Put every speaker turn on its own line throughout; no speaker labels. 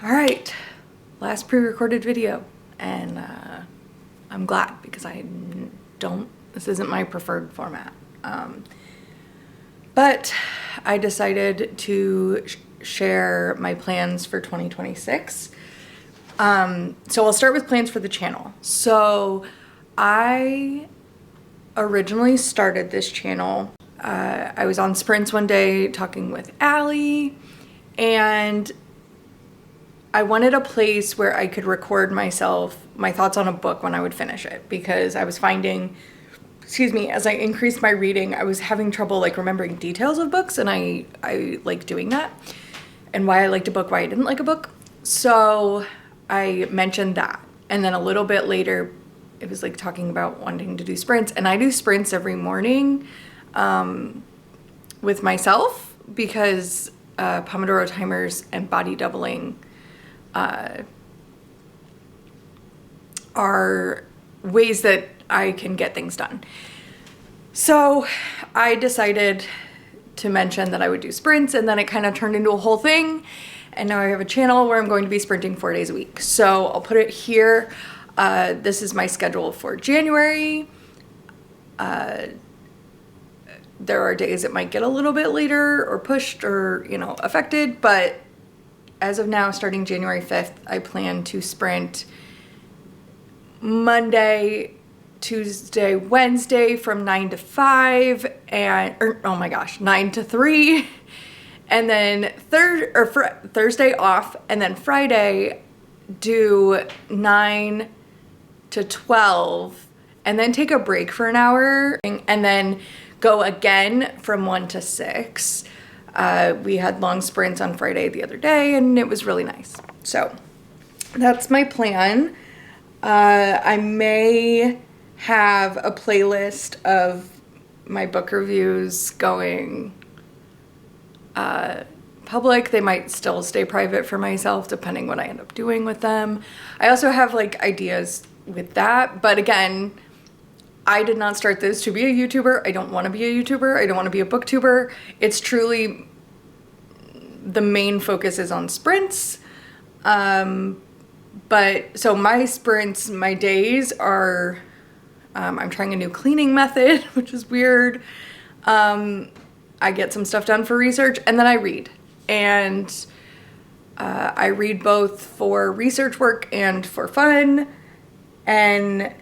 All right, last pre-recorded video, and I'm glad because this isn't my preferred format. But I decided to share my plans for 2026. So I'll start with plans for the channel. So I originally started this channel. I was on Sprints one day talking with Allie, and I wanted a place where I could record my thoughts on a book when I would finish it, because I was finding, as I increased my reading, I was having trouble like remembering details of books, and I like doing that, and why I liked a book, why I didn't like a book. So I mentioned that, and then a little bit later, it was like talking about wanting to do sprints, and I do sprints every morning with myself because Pomodoro timers and body doubling are ways that I can get things done. So I decided to mention that I would do sprints, and then it kind of turned into a whole thing. And now I have a channel where I'm going to be sprinting 4 days a week. So I'll put it here. This is my schedule for January. There are days it might get a little bit later or pushed or, affected, but as of now, starting January 5th, I plan to sprint Monday, Tuesday, Wednesday from 9 to 5 9 to 3, and then Thursday off, and then Friday do 9 to 12, and then take a break for an hour, and then go again from 1 to 6. We had long sprints on Friday the other day, and it was really nice. So that's my plan. I may have a playlist of my book reviews going public. They might still stay private for myself, depending what I end up doing with them. I also have ideas with that, but again, I did not start this to be a YouTuber. I don't want to be a YouTuber. I don't want to be a booktuber. It's truly, the main focus is on sprints. But so my sprints, my days are, I'm trying a new cleaning method, which is weird. I get some stuff done for research, and then I read. And I read both for research work and for fun. And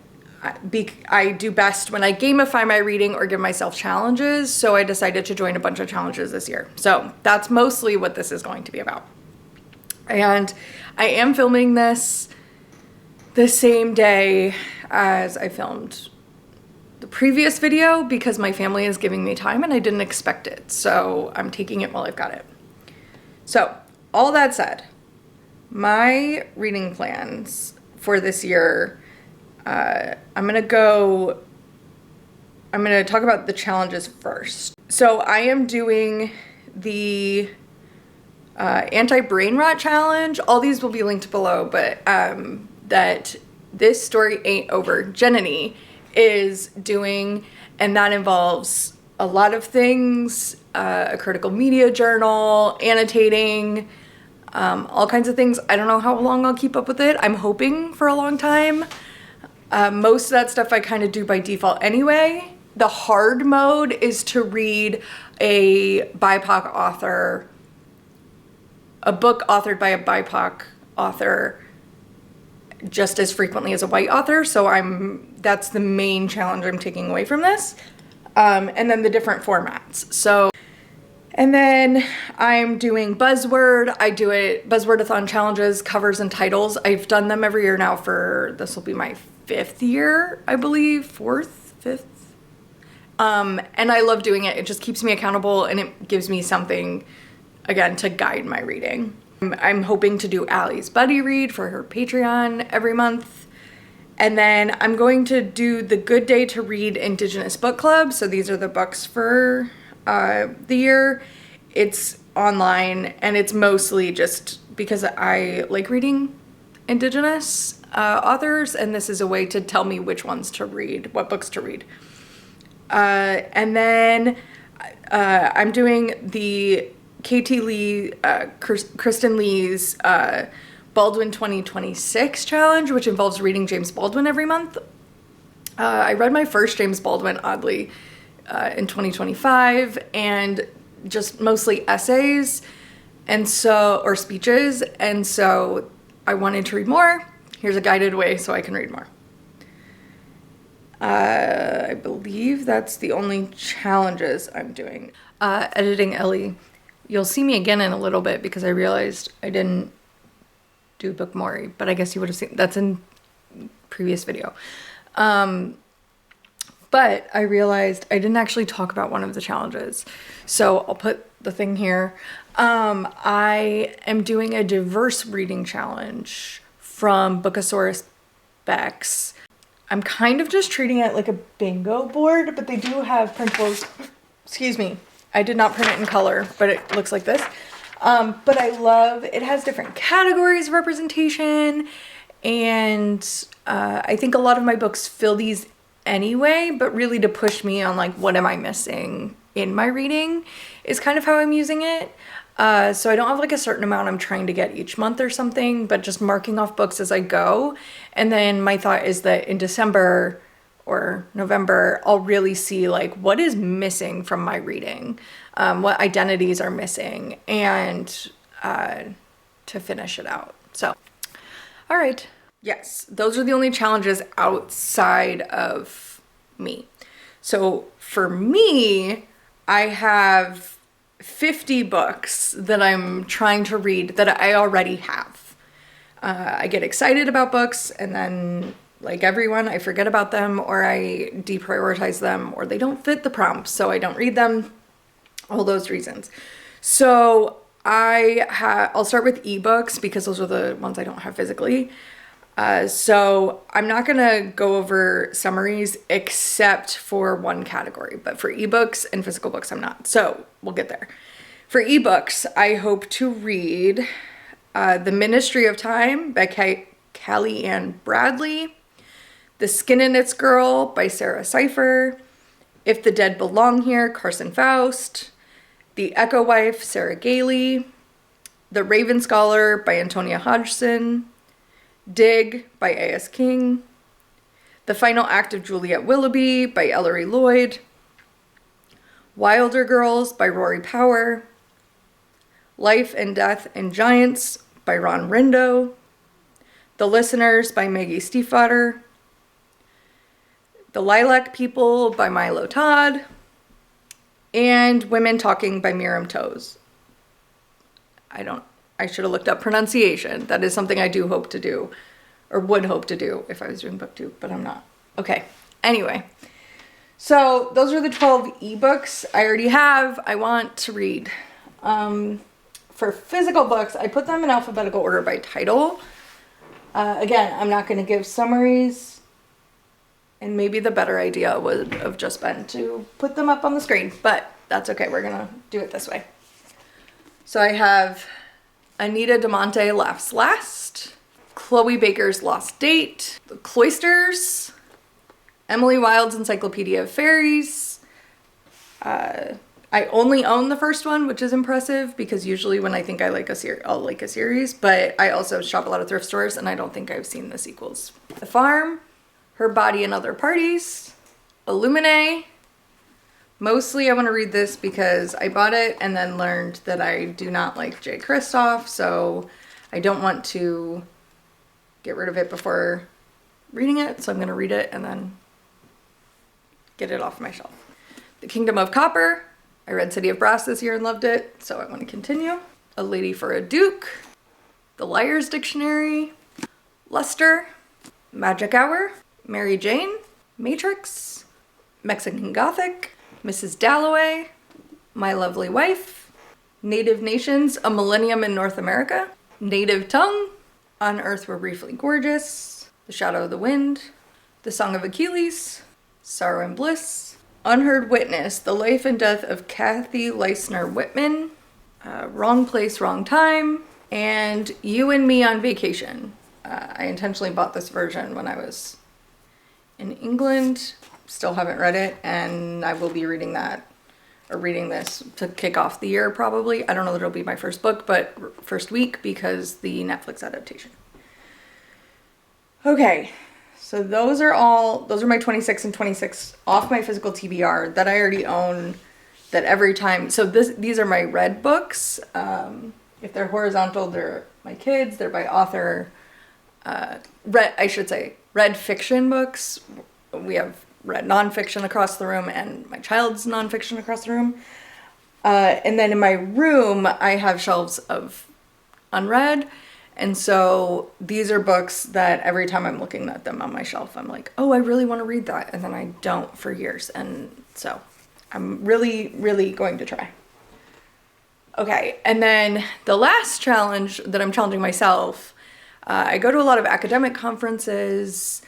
I do best when I gamify my reading or give myself challenges, so I decided to join a bunch of challenges this year. So that's mostly what this is going to be about. And I am filming this the same day as I filmed the previous video because my family is giving me time and I didn't expect it. So I'm taking it while I've got it. So all that said, my reading plans for this year, I'm going to talk about the challenges first. So I am doing the anti-brain rot challenge. All these will be linked below, but that This Story Ain't Over Jenny is doing, and that involves a lot of things, a critical media journal, annotating, all kinds of things. I don't know how long I'll keep up with it. I'm hoping for a long time. Most of that stuff I kind of do by default anyway. The hard mode is to read a BIPOC author, a book authored by a BIPOC author just as frequently as a white author. So that's the main challenge I'm taking away from this. And then the different formats. And then I'm doing Buzzword. I do it, Buzzwordathon challenges, covers and titles. I've done them every year now this will be my 5th year, I believe, 4th, 5th. And I love doing it. It just keeps me accountable and it gives me something, again, to guide my reading. I'm hoping to do Allie's buddy read for her Patreon every month. And then I'm going to do the Good Day to Read Indigenous Book Club. So these are the books for the year. It's online, and it's mostly just because I like reading Indigenous authors, and this is a way to tell me which ones to read, what books to read. And then I'm doing the KT Lee, Kristen Lee's Baldwin 2026 challenge, which involves reading James Baldwin every month. I read my first James Baldwin, oddly, in 2025, and just mostly essays or speeches, and so I wanted to read more. Here's a guided way so I can read more. I believe that's the only challenges I'm doing. Editing Ellie. You'll see me again in a little bit because I realized I didn't do Book Mori, but I guess you would have seen that's in previous video. But I realized I didn't actually talk about one of the challenges. So I'll put the thing here. I am doing a diverse reading challenge from Bookosaurus Bex. I'm kind of just treating it like a bingo board, but they do have principles. Excuse me. I did not print it in color, but it looks like this. But I love, it has different categories of representation, and I think a lot of my books fill these anyway, but really to push me on like, what am I missing in my reading is kind of how I'm using it. So I don't have like a certain amount I'm trying to get each month or something, but just marking off books as I go. And then my thought is that in December or November, I'll really see like what is missing from my reading, what identities are missing, and to finish it out. So, all right. Yes, those are the only challenges outside of me. So for me, I have 50 books that I'm trying to read that I already have. I get excited about books and then, like everyone, I forget about them or I deprioritize them or they don't fit the prompts, so I don't read them. All those reasons. So I'll start with ebooks because those are the ones I don't have physically. So I'm not gonna go over summaries except for one category, but for ebooks and physical books, I'm not. So we'll get there. For ebooks, I hope to read The Ministry of Time by Callie Ann Bradley, The Skin in Its Girl by Sarah Cipher, If the Dead Belong Here, Carson Faust, The Echo Wife, Sarah Gailey, The Raven Scholar by Antonia Hodgson, Dig by A.S. King, The Final Act of Juliet Willoughby by Ellery Lloyd, Wilder Girls by Rory Power, Life and Death and Giants by Ron Rindo, The Listeners by Maggie Stiefvater, The Lilac People by Milo Todd, and Women Talking by Miriam Toews. I should have looked up pronunciation. That is something I do hope to do, or would hope to do if I was doing booktube, but I'm not. Okay, anyway. So those are the 12 ebooks I already have, I want to read. For physical books, I put them in alphabetical order by title. Again, I'm not gonna give summaries, and maybe the better idea would have just been to put them up on the screen, but that's okay, we're gonna do it this way. So I have Anita DeMonte Laughs Last, Chloe Baker's Lost Date, The Cloisters, Emily Wilde's Encyclopedia of Fairies. I only own the first one, which is impressive because usually when I think I like a series, I'll like a series, but I also shop a lot of thrift stores and I don't think I've seen the sequels. The Farm, Her Body and Other Parties, Illuminae. Mostly I want to read this because I bought it and then learned that I do not like Jay Kristoff, so I don't want to get rid of it before reading it, so I'm going to read it and then get it off my shelf. The Kingdom of Copper. I read City of Brass this year and loved it, so I want to continue. A Lady for a Duke. The Liar's Dictionary. Luster. Magic Hour. Mary Jane. Matrix. Mexican Gothic. Mrs. Dalloway. My Lovely Wife. Native Nations, A Millennium in North America. Native Tongue. On Earth We're Briefly Gorgeous. The Shadow of the Wind. The Song of Achilles. Sorrow and Bliss. Unheard Witness, The Life and Death of Kathy Leisner Whitman. Wrong Place, Wrong Time. And You and Me on Vacation. I intentionally bought this version when I was in England. Still haven't read it, and I will be reading that or reading this to kick off the year probably. I don't know that it'll be my first book, but first week because the Netflix adaptation. Okay, so those are my 26 and 26 off my physical TBR that I already own, that every time, so these are my read books. If they're horizontal, they're my kids, they're by author. Read fiction books. We have read nonfiction across the room and my child's nonfiction across the room. And then in my room, I have shelves of unread. And so these are books that every time I'm looking at them on my shelf, I'm like, oh, I really want to read that. And then I don't for years. And so I'm really, really going to try. Okay. And then the last challenge that I'm challenging myself, I go to a lot of academic conferences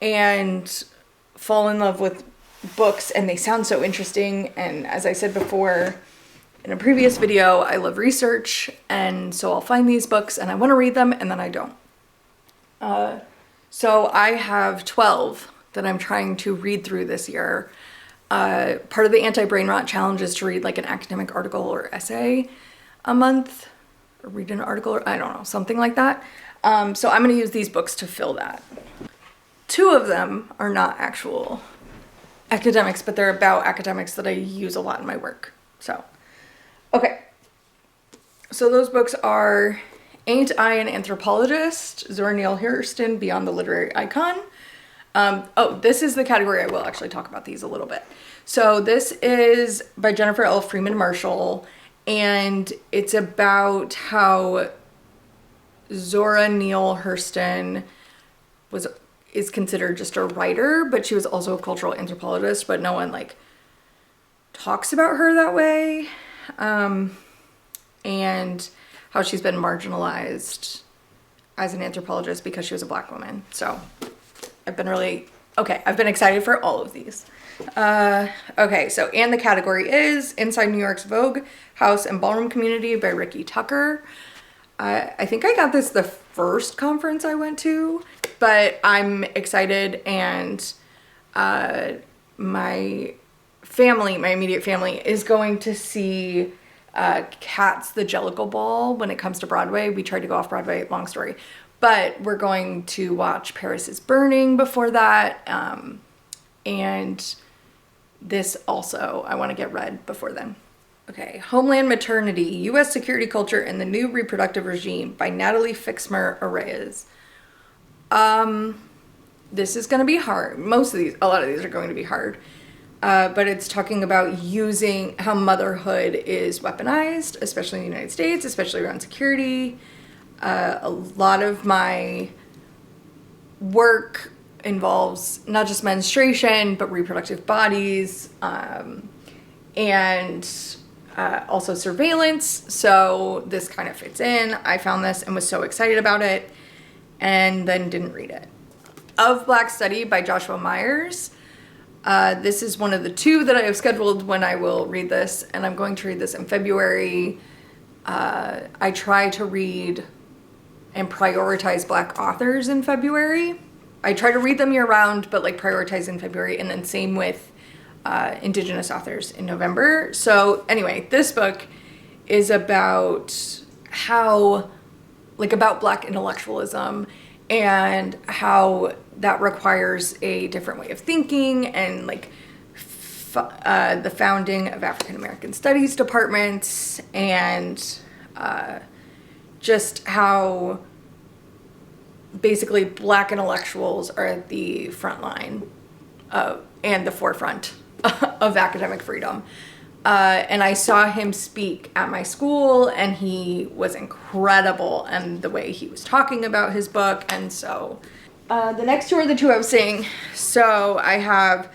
and fall in love with books, and they sound so interesting. And as I said before in a previous video, I love research, and so I'll find these books and I want to read them, and then I don't. So I have 12 that I'm trying to read through this year. Part of the Anti-Brain Rot Challenge is to read like an academic article or essay a month, or read an article, or I don't know, something like that. So I'm going to use these books to fill that. 2 of them are not actual academics, but they're about academics that I use a lot in my work. So, okay. So those books are Ain't I an Anthropologist? Zora Neale Hurston, Beyond the Literary Icon. This is the category I will actually talk about these a little bit. So this is by Jennifer L. Freeman Marshall, and it's about how Zora Neale Hurston is considered just a writer, but she was also a cultural anthropologist, but no one like talks about her that way. And how she's been marginalized as an anthropologist because she was a Black woman. So I've been excited for all of these. Okay, and the category is Inside New York's Vogue, House and Ballroom Community by Ricky Tucker. I think I got this the first conference I went to, but I'm excited, and my immediate family is going to see Cats the Jellicle Ball when it comes to Broadway. We tried to go off Broadway, long story, but we're going to watch Paris is Burning before that, and this also I want to get read before then. Okay, Homeland Maternity, U.S. Security Culture and the New Reproductive Regime by Natalie Fixmer-Arraez. This is going to be hard. A lot of these are going to be hard. But it's talking about using how motherhood is weaponized, especially in the United States, especially around security. A lot of my work involves not just menstruation, but reproductive bodies, and also surveillance. So this kind of fits in. I found this and was so excited about it, and then didn't read it. Of Black Study by Joshua Myers. This is one of the 2 that I have scheduled when I will read this, and I'm going to read this in February. I try to read and prioritize Black authors in February. I try to read them year round, but like prioritize in February, and then same with Indigenous authors in November. So anyway, this book is about about Black intellectualism and how that requires a different way of thinking, and the founding of African American Studies departments, and just how basically Black intellectuals are at the front line and the forefront of academic freedom. And I saw him speak at my school, and he was incredible, and the way he was talking about his book. And so the next 2 are the 2 I was saying. So I have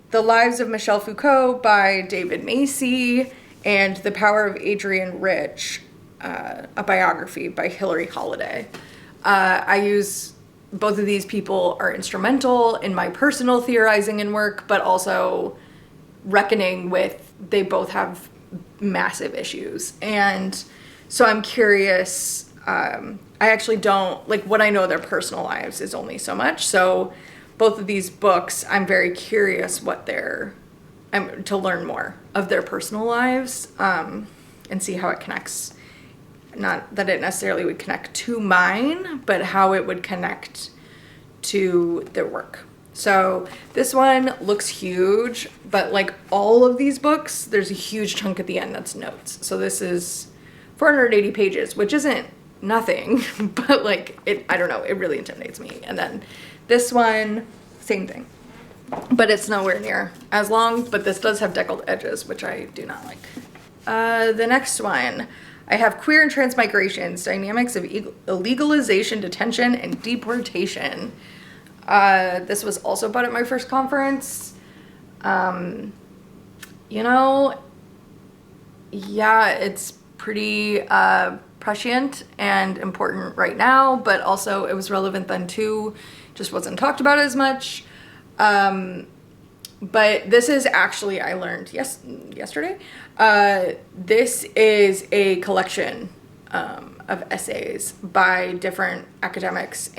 The Lives of Michel Foucault by David Macy, and The Power of Adrienne Rich, a biography by Hilary Holiday. Both of these people are instrumental in my personal theorizing and work, but also reckoning with, they both have massive issues. And so I'm curious, I actually don't, what I know of their personal lives is only so much. So both of these books, I'm very curious what their to learn more of their personal lives, and see how it connects. Not that it necessarily would connect to mine, but how it would connect to their work. So this one looks huge, but like all of these books, there's a huge chunk at the end that's notes. So this is 480 pages, which isn't nothing, but like I don't know, it really intimidates me. And then this one, same thing, but it's nowhere near as long, but this does have deckled edges, which I do not like. The next one, I have Queer and Transmigrations, Dynamics of Illegalization, Detention, and Deportation. This was also bought at my first conference. You know, yeah, it's pretty prescient and important right now, but also it was relevant then too, just wasn't talked about as much. But this is actually, I learned yesterday, this is a collection of essays by different academics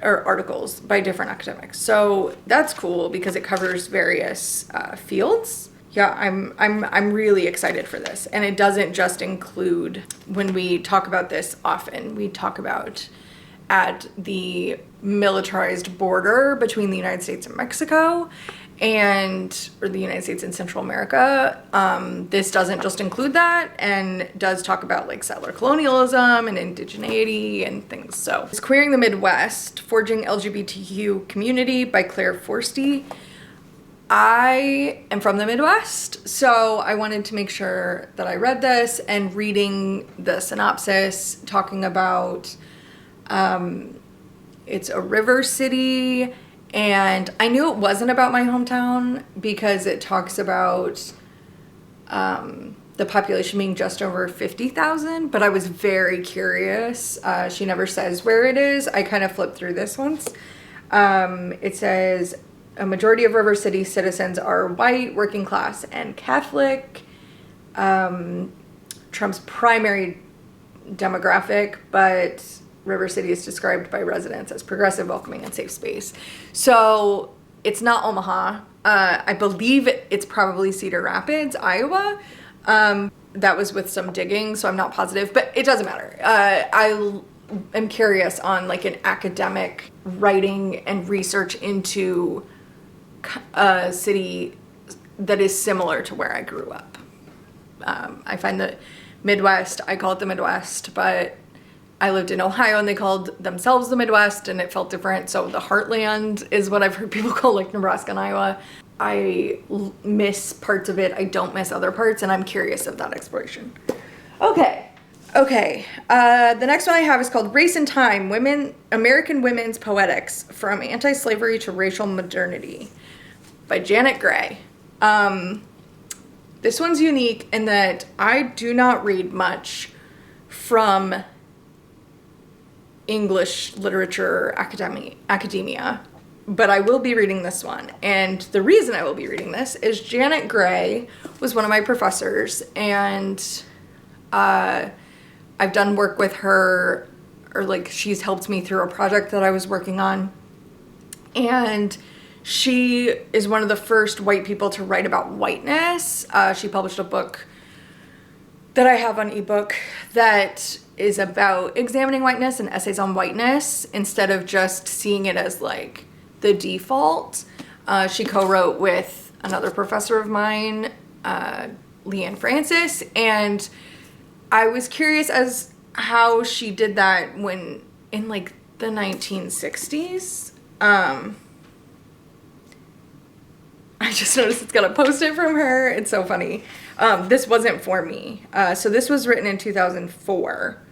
or articles by different academics. So that's cool because it covers various fields. Yeah, I'm really excited for this. And it doesn't just include, when we talk about this often, we talk about at the militarized border between the United States and Mexico or the United States and Central America. This doesn't just include that, and does talk about like settler colonialism and indigeneity and things. So it's Queering the Midwest, Forging LGBTQ Community by Claire Forsty. I am from the Midwest, so I wanted to make sure that I read this, and reading the synopsis talking about it's a river city, and I knew it wasn't about my hometown because it talks about the population being just over 50,000, but I was very curious. She never says where it is. I kind of flipped through this once. It says a majority of River City citizens are white, working class, and Catholic. Trump's primary demographic, but River City is described by residents as progressive, welcoming, and safe space. So it's not Omaha. I believe it's probably Cedar Rapids, Iowa. That was with some digging, so I'm not positive, but it doesn't matter. I am curious on like an academic writing and research into a city that is similar to where I grew up. I find the Midwest, I call it the Midwest, but I lived in Ohio and they called themselves the Midwest and it felt different. So the Heartland is what I've heard people call like Nebraska and Iowa. I miss parts of it. I don't miss other parts, and I'm curious of that exploration. Okay. The next one I have is called Race and Time, American Women's Poetics, From Anti-Slavery to Racial Modernity by Janet Gray. This one's unique in that I do not read much from English literature academia, but I will be reading this one. And the reason I will be reading this is Janet Gray was one of my professors, and I've done work with her, or like she's helped me through a project that I was working on. And she is one of the first white people to write about whiteness. She published a book that I have on ebook that is about examining whiteness and essays on whiteness instead of just seeing it as like the default. She co-wrote with another professor of mine, Leanne Francis, and I was curious as how she did that when in like the 1960s. I just noticed it's got a post-it from her. It's so funny. This wasn't for me. So this was written in 2004.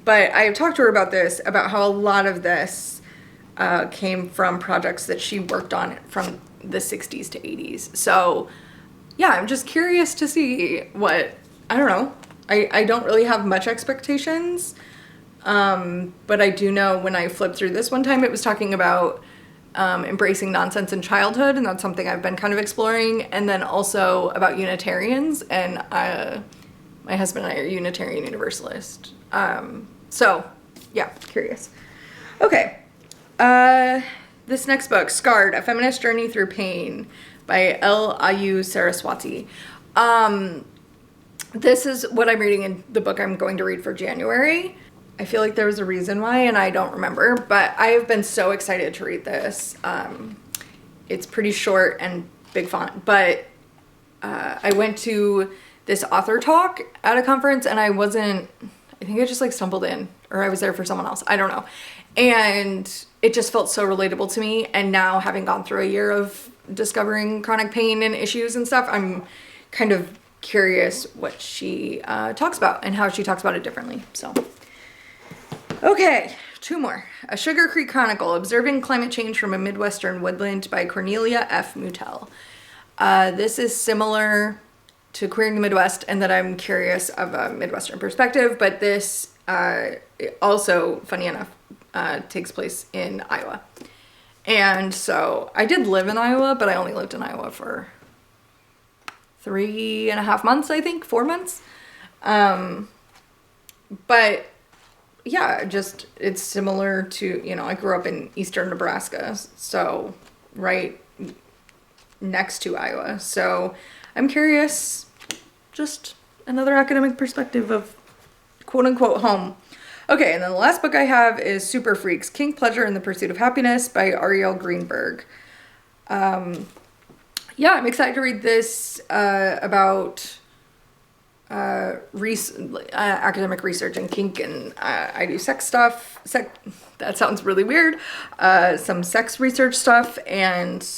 But I have talked to her about this, about how a lot of this came from projects that she worked on from the 60s to 80s. So yeah, I'm just curious to see what, I don't know. I don't really have much expectations. But I do know when I flipped through this one time, it was talking about embracing nonsense in childhood, and that's something I've been kind of exploring. And then also about Unitarians, and my husband and I are Unitarian Universalist. So yeah, curious. Okay. this next book, Scarred, A Feminist Journey Through Pain by L. Ayu Saraswati. This is what I'm reading in the book I'm going to read for January. I feel like there was a reason why, and I don't remember, but I have been so excited to read this. It's pretty short and big font, but I went to this author talk at a conference, and I think I just like stumbled in, or I was there for someone else. I don't know. And it just felt so relatable to me. And now, having gone through a year of discovering chronic pain and issues and stuff, I'm kind of curious what she talks about and how she talks about it differently. So, okay, 2 more. A Sugar Creek Chronicle, Observing Climate Change from a Midwestern Woodland by Cornelia F. Mutel. This is similar to Queering the Midwest, and that I'm curious of a Midwestern perspective, but this also, funny enough, takes place in Iowa. And so I did live in Iowa, but I only lived in Iowa for 3.5 months, I think, 4 months. But yeah, just, it's similar to, I grew up in eastern Nebraska, so right next to Iowa. So I'm curious, just another academic perspective of quote unquote home. Okay, and then the last book I have is Super Freaks, Kink, Pleasure, and the Pursuit of Happiness by Ariel Greenberg. Yeah, I'm excited to read this about academic research and kink, and I do sex stuff. That sounds really weird. Some sex research stuff and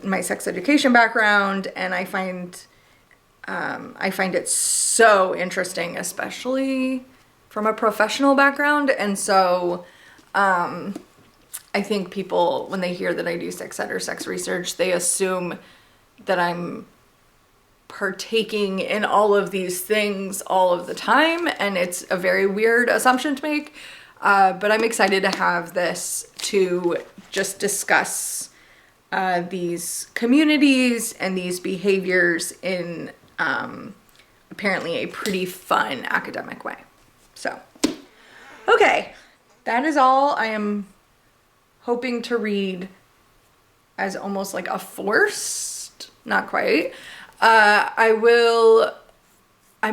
my sex education background, and I find it so interesting, especially from a professional background. And so I think people, when they hear that I do sex ed or sex research, they assume that I'm partaking in all of these things all of the time, and it's a very weird assumption to make. But I'm excited to have this to just discuss these communities and these behaviors in apparently a pretty fun academic way. So, okay, that is all I am hoping to read as almost like a forced, not quite. I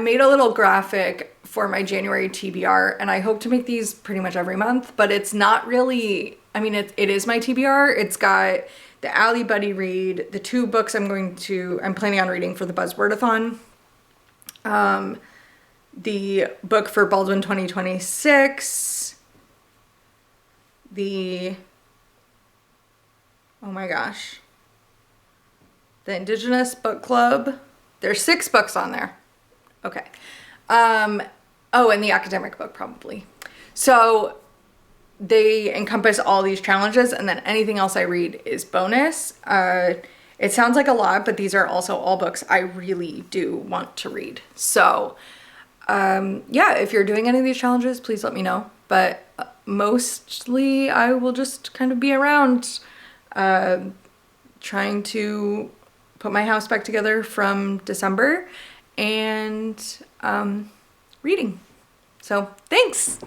made a little graphic for my January TBR, and I hope to make these pretty much every month, but it's not really, it is my TBR. It's got the Ally Buddy read, the 2 books I'm planning on reading for the Buzzwordathon, the book for Baldwin 2026, the Indigenous Book Club. There's 6 books on there. Okay. And the academic book probably. So they encompass all these challenges, and then anything else I read is bonus. It sounds like a lot, but these are also all books I really do want to read. So yeah, if you're doing any of these challenges, please let me know. But mostly I will just kind of be around trying to put my house back together from December and reading. So thanks.